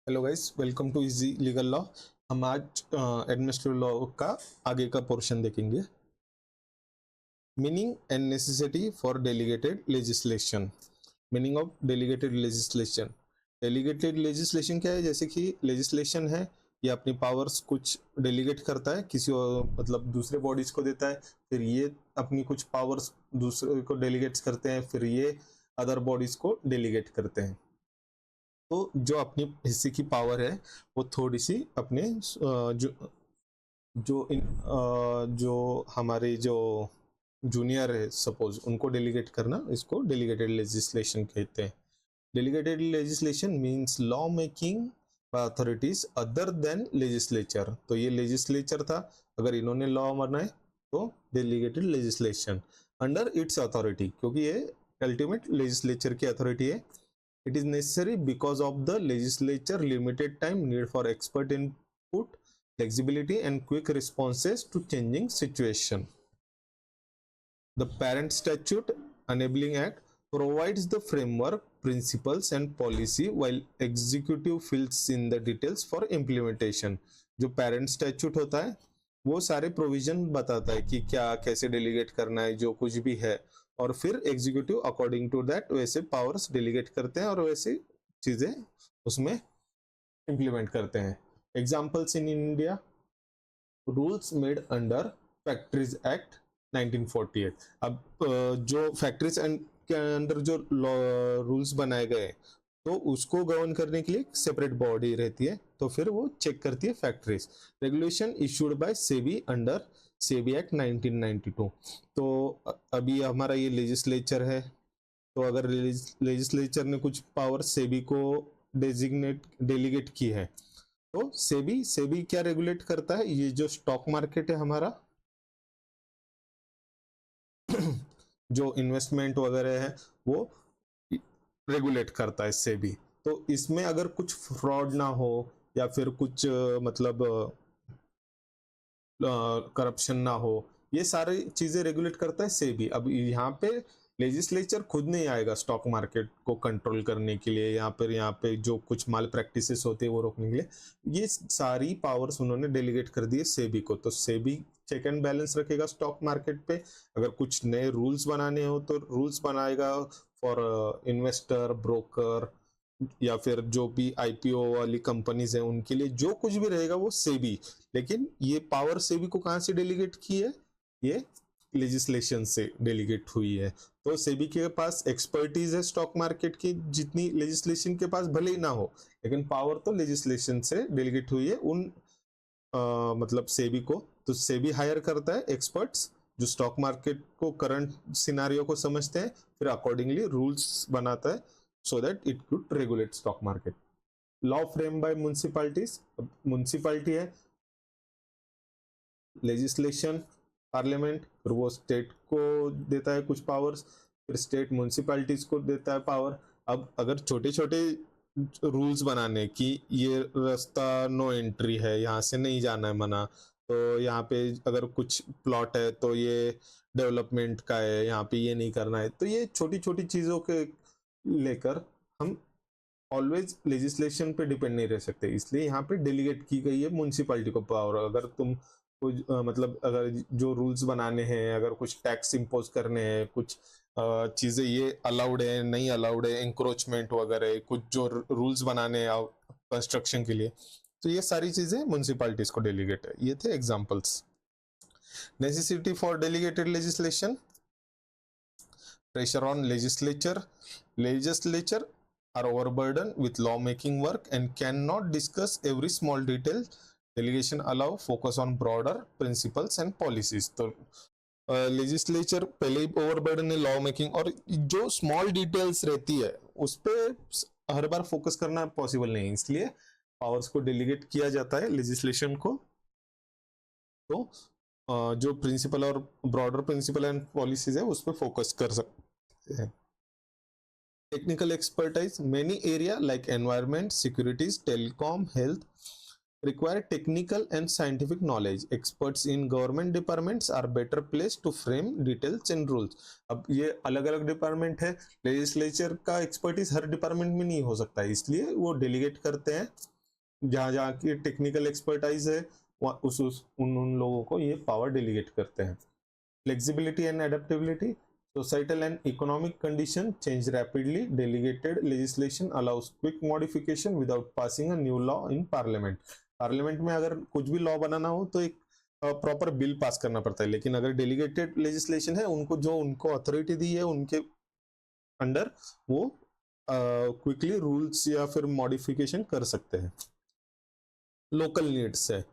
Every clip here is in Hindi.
Hello guys, welcome to easy legal law. हम आज एडमिनिस्ट्रेटिव लॉ का आगे का पोर्शन देखेंगे। Meaning and necessity for delegated legislation. Meaning of delegated legislation. Delegated legislation क्या है? जैसे कि लेजिस्लेशन है, ये अपनी पावर्स कुछ डेलीगेट करता है किसी और, मतलब दूसरे बॉडीज को देता है, फिर ये अपनी कुछ पावर्स दूसरे को डेलीगेट्स करते हैं, फिर ये अदर बॉडीज को डेलीगेट करते हैं। तो जो अपनी हिस्से की पावर है वो थोड़ी सी अपने जो हमारे जो जूनियर है सपोज, उनको डेलीगेट करना, इसको डेलीगेटेड लेजिस्लेशन कहते हैं। Delegated legislation means law making by authorities other than legislature. तो ये लेजिस्लेचर था, अगर इन्होंने लॉ बनाए तो delegated legislation under its authority, क्योंकि ये अल्टीमेट लेजिस्लेचर की अथॉरिटी है। It is necessary because of the legislature limited time need for expert input, flexibility and quick responses to changing situation. The Parent Statute Enabling Act provides the framework, principles and policy while executive fills in the details for implementation. जो parent statute होता है वो सारे प्रोविजन बताता है कि क्या कैसे डेलीगेट करना है, जो कुछ भी है, और फिर एग्जीक्यूटिव अकॉर्डिंग टू दैट वैसे पावर्स डेलीगेट करते हैं और वैसे चीजें उसमें इंप्लीमेंट करते हैं। Examples in India: rules made under factories act 1948। अब जो फैक्ट्रीज के अंदर जो रूल्स बनाए गए तो उसको गवर्न करने के लिए एक सेपरेट बॉडी रहती है, तो फिर वो चेक करती है factories. Regulation issued by SEBI under SEBI act 1992। तो अभी हमारा ये लेजिस्लेचर है, तो अगर लेजिस्लेचर ने कुछ पावर सेबी को डेलीगेट की है, तो सेबी सेबी क्या रेगुलेट करता है? ये जो स्टॉक मार्केट है हमारा जो इन्वेस्टमेंट वगैरह है वो रेगुलेट करता है सेबी। तो इसमें अगर कुछ फ्रॉड ना हो या फिर कुछ मतलब करप्शन ना हो, ये सारी चीजें रेगुलेट करता है सेबी। अब यहाँ पे लेजिस्लेचर खुद नहीं आएगा स्टॉक मार्केट को कंट्रोल करने के लिए, यहाँ पे जो कुछ माल प्रैक्टिसेस होते हैं वो रोकने के लिए, ये सारी पावर्स उन्होंने डेलीगेट कर दिए सेबी को। तो सेबी चेक एंड बैलेंस रखेगा स्टॉक मार्केट पे। अगर कुछ नए रूल्स बनाने हो तो रूल्स बनाएगा फॉर इन्वेस्टर, ब्रोकर या फिर जो भी आईपीओ वाली कंपनीज है उनके लिए जो कुछ भी रहेगा वो सेबी। लेकिन ये पावर सेबी को कहां से डेलीगेट की है? ये लेजिस्लेशन से डेलीगेट हुई है। तो सेबी के पास एक्सपर्टीज है स्टॉक मार्केट की जितनी लेजिस्लेशन के पास भले ही ना हो, लेकिन पावर तो लेजिस्लेशन से डेलीगेट हुई है उन मतलब सेबी को। तो सेबी हायर करता है एक्सपर्ट्स जो स्टॉक मार्केट को करंट सिनारियो को समझते हैं, फिर अकॉर्डिंगली रूल्स बनाता है so that it could regulate stock market. Law framed by municipalities. Municipality है, लेजिस्लेशन पार्लियामेंट, फिर वो स्टेट को देता है कुछ पावर्स, फिर स्टेट म्यूनिसिपैलिटीज को देता है पावर। अब अगर छोटे छोटे रूल्स बनाने की, ये रास्ता नो एंट्री है, यहाँ से नहीं जाना है मना, तो यहाँ पे अगर कुछ प्लॉट है तो ये डेवलपमेंट का है, यहाँ पे ये नहीं करना है, तो ये छोटी छोटी चीजों के लेकर हम ऑलवेज लेजिस्लेशन पे डिपेंड नहीं रह सकते। इसलिए यहाँ पे डेलीगेट की गई है म्यूनिसिपैलिटी को पावर। अगर तुम कुछ मतलब अगर जो रूल्स बनाने हैं, अगर कुछ टैक्स इम्पोज करने हैं, कुछ चीजें ये अलाउड है नहीं अलाउड है, एंक्रोचमेंट वगैरह कुछ जो रूल्स बनाने हैं कंस्ट्रक्शन के लिए, तो ये सारी चीजें म्यूनिसिपैलिटीज को डेलीगेट है। ये थे examples. Necessity for delegated legislation: pressure on legislature are overburdened with lawmaking work and cannot discuss every small detail. Delegation allow focus on broader principles and policies. तो लेजिस्लेचर पहले ही ओवरबर्डन है लॉ मेकिंग, और जो स्मॉल डिटेल्स रहती है उस पर हर बार फोकस करना पॉसिबल नहीं है, इसलिए पावर्स को डेलीगेट किया जाता है लेजिस्लेशन को। तो जो प्रिंसिपल और ब्रॉडर प्रिंसिपल एंड पॉलिसीज है उस पर फोकस कर सकते हैं। Technical expertise: many area like environment, securities, telecom, health require technical and scientific knowledge. Experts in government departments are better placed to frame details and rules. अब ये अलग अलग डिपार्टमेंट है, लेजिस्लेचर का एक्सपर्टीज हर डिपार्टमेंट में नहीं हो सकता है, इसलिए वो डेलीगेट करते हैं जहाँ जहाँ की टेक्निकल एक्सपर्टाइज है उन लोगों को ये पावर डेलीगेट करते हैं। Flexibility and adaptability. Societal and economic condition change rapidly. Delegated legislation allows quick modification without passing a new law in parliament. Parliament में अगर कुछ भी लॉ बनाना हो तो एक प्रॉपर बिल पास करना पड़ता है, लेकिन अगर डेलीगेटेड लेजिस्लेशन है उनको अथॉरिटी दी है उनके अंडर वो क्विकली रूल्स या फिर मॉडिफिकेशन कर सकते हैं। लोकल नीड्स है,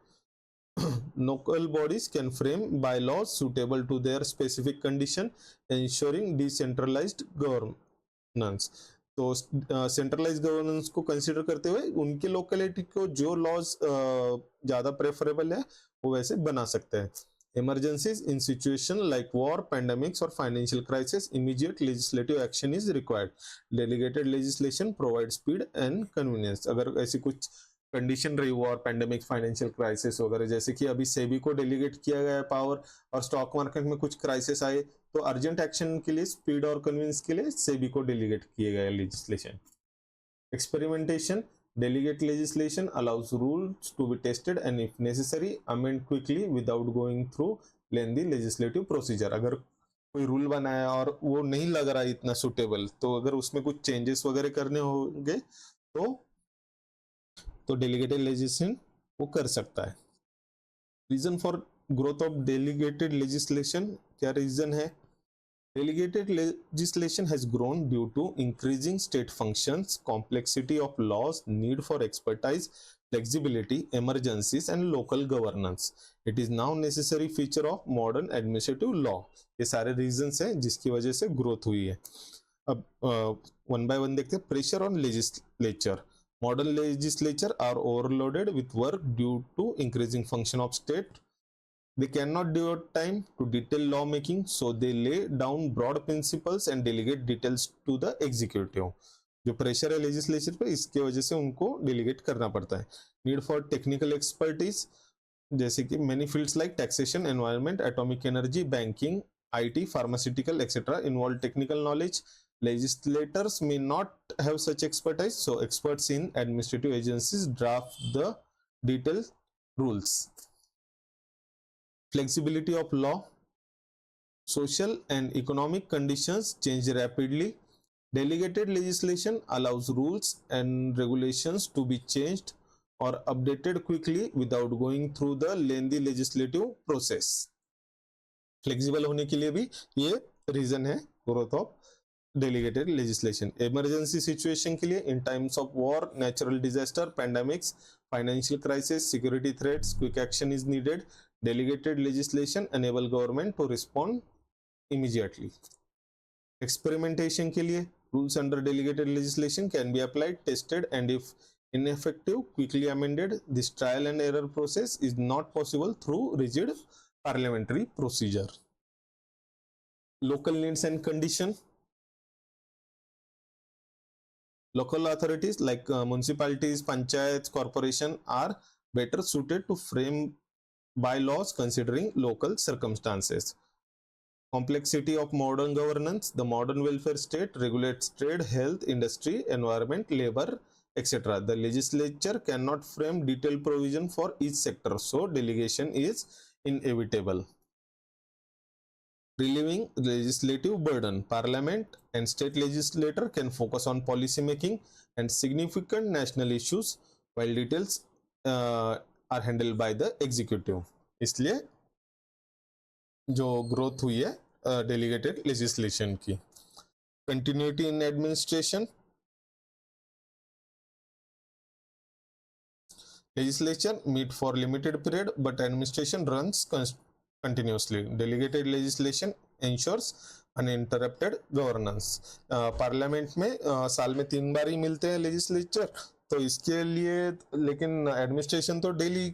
local bodies can frame bylaws suitable to their specific condition, ensuring decentralized governance. तो सेंट्रलाइज गवर्नेंस को कंसीडर करते हुए उनके लोकेलिटी को जो लॉज ज्यादा प्रेफरेबल है वो वैसे बना सकते हैं। Emergencies in situation like war, pandemics or financial crisis, immediate legislative action is required. Delegated legislation provides speed and convenience. अगर ऐसी कुछ कंडीशन रही वॉर, पैंडेमिक, फाइनेंशियल क्राइसिस वगैरह, जैसे कि अभी सेबी को डेलीगेट किया गया है पावर, और स्टॉक मार्केट में कुछ क्राइसिस आए तो अर्जेंट एक्शन के लिए, स्पीड और कन्वीनियंस के लिए सेबी को डेलीगेट किया गया है legislation. Experimentation, delegate legislation allows rules to be tested and if necessary amend quickly without going through lengthy legislative procedure. अगर कोई रूल बनाया और वो नहीं लग रहा इतना सुटेबल, तो अगर उसमें कुछ चेंजेस वगैरह करने होंगे तो डेलीगेटेड लेजिस्लेशन वो कर सकता है। Reason for growth of delegated legislation, क्या रीजन है? Delegated legislation has grown due to increasing state functions, complexity of laws, need for expertise, flexibility, emergencies, and local governance. It is now necessary feature of modern administrative law. ये सारे reasons हैं जिसकी वजह से growth हुई है। अब one by one देखते हैं। Pressure on legislature. Modern legislature are overloaded with work due to increasing function of state. They cannot devote time to detailed lawmaking, so they lay down broad principles and delegate details to the executive. जो प्रेशर है लेजिस्लेचर पे, इसके वजह से उनको डेलीगेट करना पड़ता है। नीड फॉर टेक्निकल एक्सपर्टीज, जैसे कि many fields like taxation, environment, atomic energy, banking, IT, pharmaceutical etcetera involve technical knowledge. Legislators may not have such expertise, so experts in administrative agencies draft the detailed rules. Flexibility of law. Social and economic conditions change rapidly. Delegated legislation allows rules and regulations to be changed or updated quickly without going through the lengthy legislative process. Flexible होने के लिए भी ये रीजन है growth of delegated legislation. Emergency situation के लिए, in times of war, natural disaster, pandemics, financial crisis, security threats, quick action is needed. Delegated legislation enable government to respond immediately. Experimentation के लिए, rules under delegated legislation can be applied, tested, and if ineffective, quickly amended. This trial and error process is not possible through rigid parliamentary procedure. Local needs and condition. Local authorities like municipalities, panchayats, corporation are better suited to frame bylaws considering local circumstances. Complexity of modern governance. The modern welfare state regulates trade, health, industry, environment, labor, etc. The legislature cannot frame detailed provision for each sector, so delegation is inevitable. Relieving legislative burden. Parliament and state legislator can focus on policy making and significant national issues while details are handled by the executive. इसलिए जो ग्रोथ हुई है डेलीगेटेड लेजिस्लेशन की। Continuity in administration. Legislature meet for limited period, but administration runs continuously. Delegated legislation ensures uninterrupted governance. Parliament में साल में 3 बार ही मिलते हैं लेजिस्लेचर, तो इसके लिए, लेकिन एडमिनिस्ट्रेशन तो डेली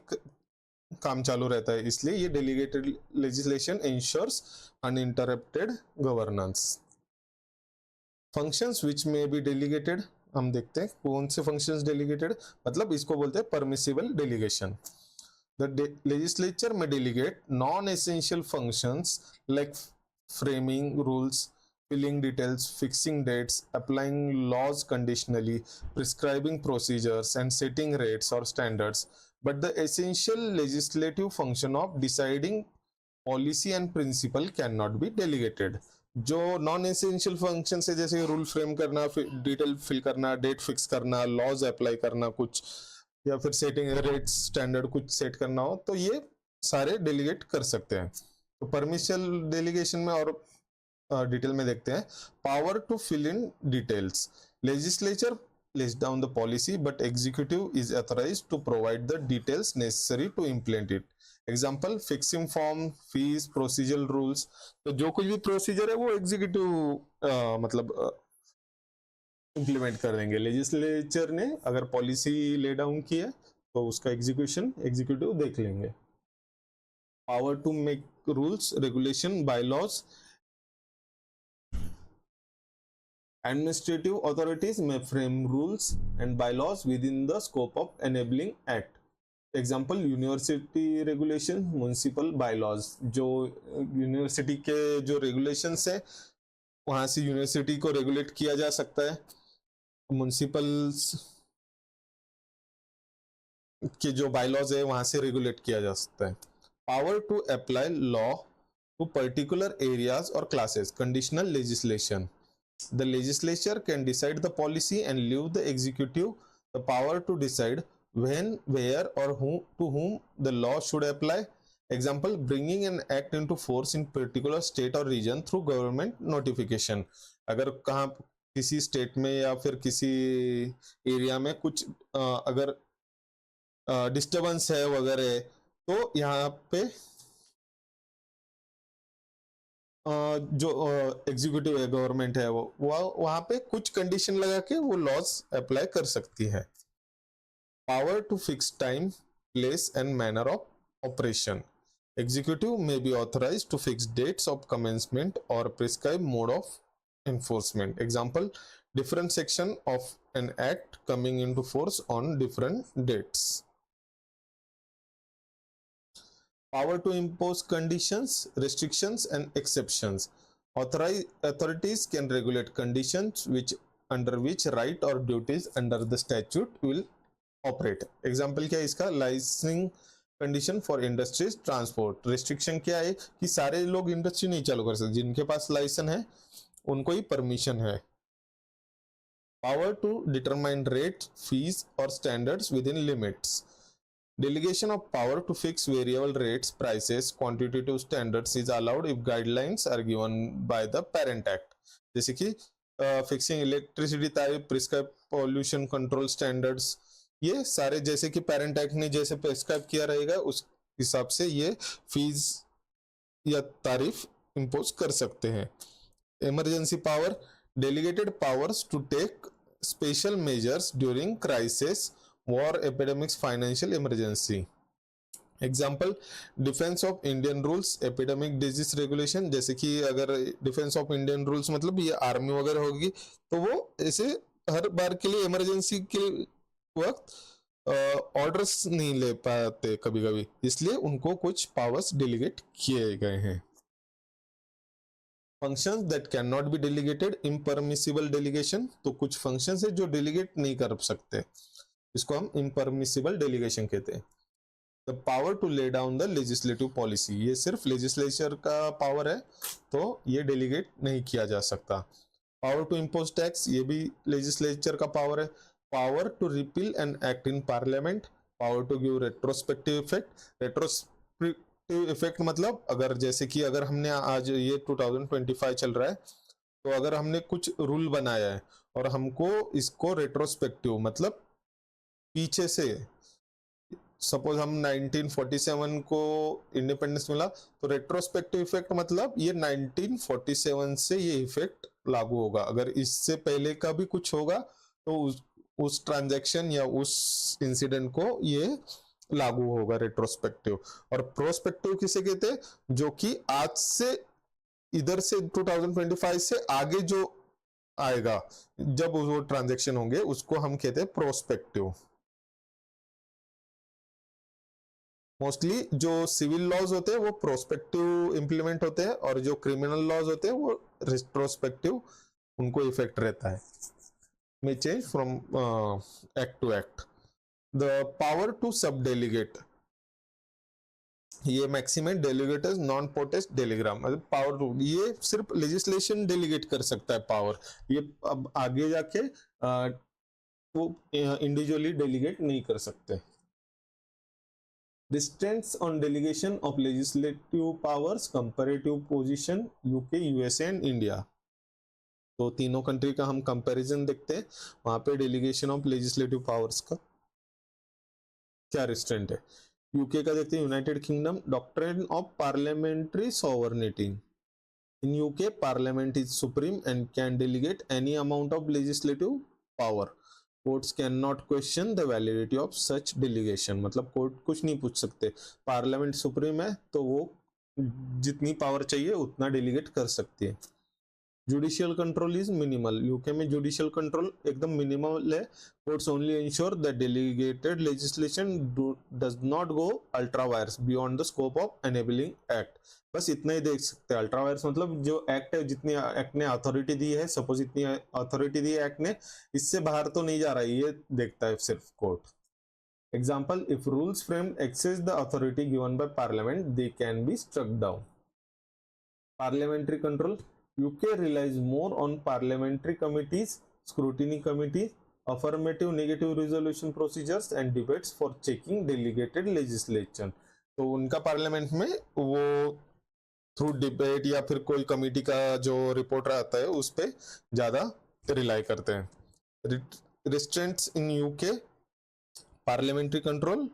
काम चालू रहता है, इसलिए ये delegated legislation ensures uninterrupted governance. Functions which may be delegated, हम देखते हैं कौन से फंक्शंस डेलीगेटेड, मतलब इसको बोलते हैं permissible delegation. The legislature may delegate non-essential functions like framing rules, filling details, fixing dates, applying laws conditionally, prescribing procedures, and setting rates or standards. But the essential legislative function of deciding policy and principle cannot be delegated. जो नॉन एसेंशियल फंक्शन है जैसे रूल फ्रेम करना, डिटेल फिल करना, डेट फिक्स करना, लॉज अप्लाई करना कुछ, या फिर सेटिंग रेट स्टैंडर्ड कुछ सेट करना हो, तो ये सारे डेलीगेट कर सकते हैं. तो परमिशियल डेलीगेशन में और डिटेल में देखते हैं. Power to fill in details. Legislature lays down the policy but executive is authorized to provide the details necessary to implement it. Example fixing form, fees, procedural rules. तो जो कुछ भी प्रोसीजर है वो एग्जीक्यूटिव मतलब इम्प्लीमेंट कर देंगे. लेजिस्लेचर ने अगर पॉलिसी ले डाउन की है तो उसका एग्जीक्यूशन एग्जीक्यूटिव देख लेंगे. Power to make rules, regulation, bylaws. Administrative authorities may frame rules and bylaws within the scope of enabling act. Example university regulation, municipal bylaws. जो यूनिवर्सिटी के जो रेगुलेशंस है वहां से यूनिवर्सिटी को रेगुलेट किया जा सकता है. म्युनिसिपल के जो बायलॉज है वहां से रेगुलेट किया जा सकता है. Power to apply law to particular areas और classes, conditional legislation. The legislature can decide the policy and leave the executive the power to decide when, where, or to whom the law should apply. Example, bringing an act into force in particular state or region through government notification. अगर कहाँ किसी स्टेट में या फिर किसी एरिया में कुछ अगर डिस्टर्बेंस है वगैरह, तो यहाँ पे जो एग्जीक्यूटिव है, गवर्नमेंट है, वो वहां पे कुछ कंडीशन लगा के वो लॉज अप्लाई कर सकती है. Power to fix time, place and manner of operation. Executive may be authorised to fix dates of commencement और prescribe mode of enforcement. Example, different section of an act coming into force on different dates. Power to impose conditions, restrictions, and exceptions. Authorities can regulate conditions under which right or duties under the statute will operate. Example क्या है इसका? Licensing condition for industries, transport. Restriction क्या है कि सारे लोग इंडस्ट्री नहीं चालू कर सकते, जिनके पास लाइसेंस है उनको ही परमिशन है. Power to determine rate, fees और standards within limits. Delegation of power to fix variable rates, prices, quantitative standards is allowed if guidelines are given by the parent act. जैसे कि fixing electricity tariff, prescribe pollution control standards, ये सारे जैसे कि पेरेंट एक्ट ने जैसे प्रिस्क्राइब किया रहेगा उस हिसाब से ये फीस या तारीफ इंपोज कर सकते हैं. Emergency power, delegated powers to take special measures during crisis, war, epidemics, financial emergency. Example, defence of Indian rules, epidemic disease regulation. जैसे कि अगर डिफेंस ऑफ इंडियन रूल्स मतलब ये आर्मी वगैरह होगी तो वो ऐसे हर बार के लिए इमरजेंसी के वक्त ऑर्डर्स नहीं ले पाते कभी कभी, इसलिए उनको कुछ पावर्स डेलीगेट किए गए हैं. Functions that can not be delegated, impermissible delegation. तो कुछ फंक्शंस है जो डेलीगेट नहीं कर सकते, इसको हम इम्परमिसिबल डेलीगेशन कहते हैं. The power to lay down the legislative policy, ये सिर्फ लेजिस्लेचर का पावर है तो ये डेलीगेट नहीं किया जा सकता. पावर टू इम्पोज टैक्स, ये भी लेजिस्लेचर का पावर है. Power to repeal an act in parliament. Power to give retrospective effect. Retrospective effect मतलब अगर जैसे कि अगर हमने आज ये 2025 चल रहा है तो अगर हमने कुछ रूल बनाया है और हमको इसको रेट्रोस्पेक्टिव मतलब पीछे से, सपोज हम 1947 को इंडिपेंडेंस मिला तो रेट्रोस्पेक्टिव इफेक्ट मतलब ये 1947 से ये इफेक्ट लागू होगा. अगर इससे पहले का भी कुछ होगा तो उस ट्रांजैक्शन या उस इंसिडेंट को ये लागू होगा रेट्रोस्पेक्टिव. और प्रोस्पेक्टिव किसे कहते हैं? जो कि आज से इधर से 2025 से आगे जो आएगा जब वो ट्रांजैक्शन होंगे उसको हम कहते हैं प्रोस्पेक्टिव. मोस्टली जो सिविल लॉज होते हैं वो प्रोस्पेक्टिव इंप्लीमेंट होते हैं और जो क्रिमिनल लॉज होते हैं वो रिट्रोस्पेक्टिव उनको इफेक्ट रहता है, may change from act to act. The power to sub delegate, ये मैक्सिमम डेलीगेटर्स नॉन पोटेस्ट डेलीग्राम, मतलब पावर टू, ये सिर्फ लेजिस्लेशन डेलीगेट कर सकता है पावर, ये अब आगे जाके वो इंडिविजुअली डेलीगेट नहीं कर सकते। Restraints on delegation of legislative powers, comparative position UK, USA and India. तो तीनों कंट्री का हम कंपैरिजन देखते हैं, वहां पे डेलीगेशन ऑफ लेजिस्लेटिव पावर्स का क्या रिस्ट्रेंट है। यूके का देखते हैं, United kingdom, doctrine of parliamentary sovereignty. In UK parliament is supreme and can delegate any amount of legislative power. Courts can not question the validity of such delegation, मतलब कोर्ट कुछ नहीं पूछ सकते, पार्लियामेंट सुप्रीम है तो वो जितनी पावर चाहिए उतना डेलीगेट कर सकती है। Judicial control is minimal, UK में जुडिशियल कंट्रोल एकदम मिनिमल है। Courts only ensure that delegated legislation does not go ultra vires beyond the scope of enabling act, बस इतना ही देख सकते हैं। अल्ट्रा वायर्स मतलब जो एक्ट है, जितनी एक्ट ने अथॉरिटी दी है, सपोज इतनी अथॉरिटी दी है एक्ट ने, इससे बाहर तो नहीं जा रहा है, ये देखता है सिर्फ court. Example, if rules framed excess the authority given by parliament they can be struck down. Parliamentary control, UK relies more on parliamentary committees, scrutiny committees, affirmative negative resolution procedures and debates for checking delegated legislation। तो उनका पार्लियामेंट में वो थ्रू डिबेट या फिर कोई कमिटी का जो रिपोर्ट आता है उस पर ज्यादा रिलाई करते हैं। Restraints in UK, parliamentary control,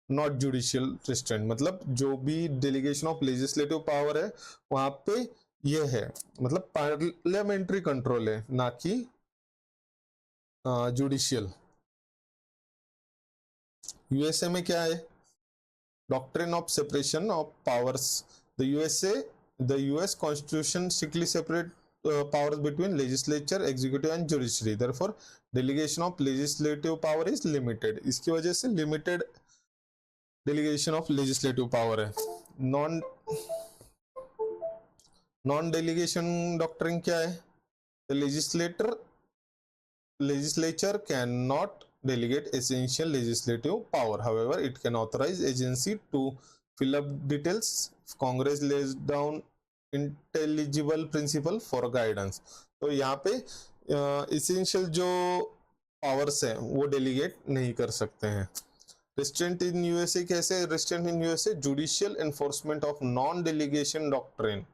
not judicial restraint, मतलब जो भी डेलीगेशन ऑफ लेजिस्लेटिव पावर है वहां पे ये है, मतलब पार्लियामेंट्री कंट्रोल है, ना कि जुडिशियल। यूएसए में क्या है, doctrine of separation of powers. The US constitution strictly separate powers between legislature, executive and judiciary, therefore delegation of legislative power is limited। इसकी वजह से limited delegation of legislative power है। नॉन डेलीगेशन डॉक्ट्रिन क्या है, the legislature cannot delegate essential legislative power, however it can authorize agency to fill up details if Congress lays down intelligible principle for guidance। तो यहाँ पे essential जो पावर्स हैं वो डेलीगेट नहीं कर सकते हैं। रिस्ट्रेंट इन यूएसए कैसे, restraint in USA judicial enforcement of non delegation doctrine,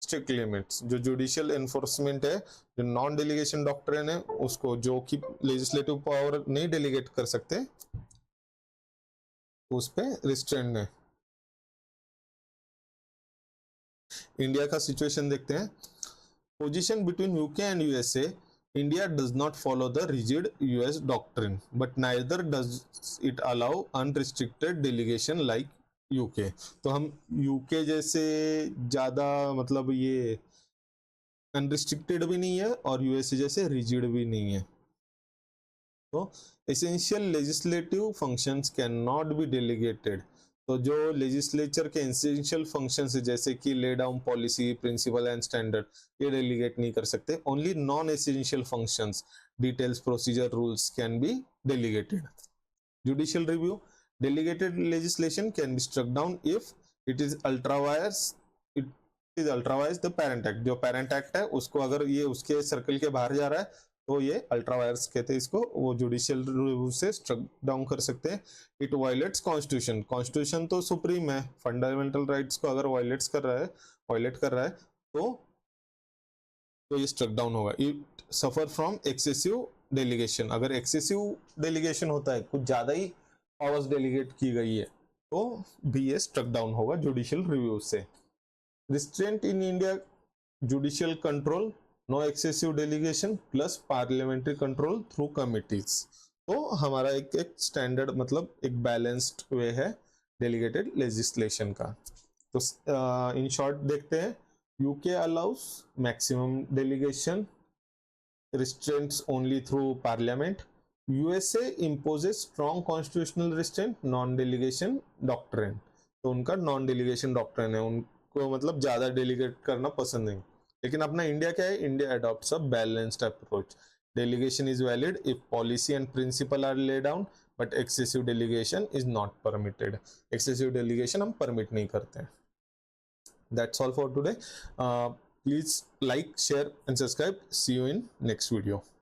strict limits. जो जुडिशियल एनफोर्समेंट है, जो नॉन डेलीगेशन डॉक्ट्रिन है, उसको जो कि लेजिस्लेटिव पावर नहीं डेलीगेट कर सकते उस पे रिस्ट्रेंट है। इंडिया का सिचुएशन देखते हैं, position between UK and USA. India does not follow the rigid US doctrine, but neither does it allow unrestricted delegation like UK। तो हम UK जैसे ज़्यादा मतलब ये अनरिस्ट्रिक्टेड भी नहीं है और यूएसए जैसे रिजिड भी नहीं है। तो essential legislative functions can not be delegated. तो जो लेजिस्लेचर के एसेंशियल फंक्शंस है, जैसे कि lay down policy, principle and standard, ये डेलीगेट नहीं कर सकते। Only non essential functions, details, procedure, rules can be delegated. Judicial review, delegated legislation can be struck down if it is ultra vires the parent act. जो पेरेंट एक्ट है उसको अगर ये उसके सर्कल के बाहर जा रहा है तो ये अल्ट्रावायर्स कहते हैं इसको, वो जुडिशियल रिव्यू से स्ट्रक डाउन कर सकते हैं। इट वायलेट्स कॉन्स्टिट्यूशन, कॉन्स्टिट्यूशन तो सुप्रीम है, फंडामेंटल राइट्स को अगर वायलेट कर रहा है तो ये स्ट्रक डाउन होगा। It suffer from excessive delegation, अगर एक्सेसिव डेलीगेशन होता है, कुछ ज्यादा ही पावर्स डेलीगेट की गई है, तो भी ये स्ट्रक डाउन होगा जुडिशियल रिव्यू से। Restraint in India, judicial control, no excessive delegation plus parliamentary control through committees. तो हमारा एक स्टैंडर्ड मतलब एक बैलेंस्ड वे है डेलीगेटेड लेजिस्लेशन का। तो इन शॉर्ट देखते हैं, UK allow us maximum delegation, restraints only through parliament. USA imposes strong constitutional restraint, non delegation doctrine. तो उनका नॉन डेलीगेशन डॉक्ट्रिन है, उनको मतलब ज्यादा डेलीगेट करना पसंद नहीं। लेकिन अपना इंडिया क्या है, India adopts a balanced approach. Delegation is valid if policy and principle are laid down, but excessive delegation is not permitted. Excessive delegation हम permit नहीं करते हैं. That's all for today. Please like, share and subscribe. See you in next video.